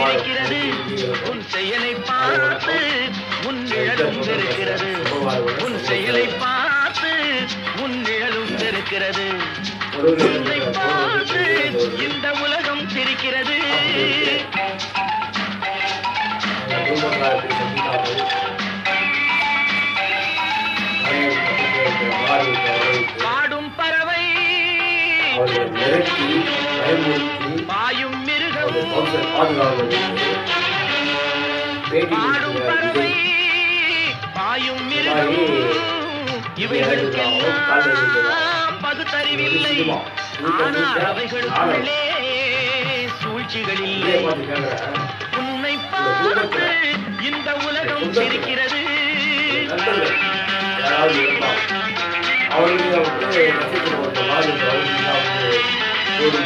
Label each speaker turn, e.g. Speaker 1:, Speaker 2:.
Speaker 1: சிரிக்கிறது உன் செயலை பார்த்து உன் நிழலும் இருக்கிறது உன் செயலை பார்த்து உன் நிழலும் இருக்கிறது உன்னை பார்த்து இந்த உலகம் சிரிக்கிறது பாடும் பறவை பாயும் மிருகம் பாடும் பறவை பாயும் மிருகம் இவைகளுக்கெல்லாம் பகுத்தறிவில்லை ஆனால் அவைகளுக்குள்ளே சூழ்ச்சிகள் இல்லை உன்னை பார்த்து இந்த உலகம் சிரிக்கிறது அவர்களுக்கு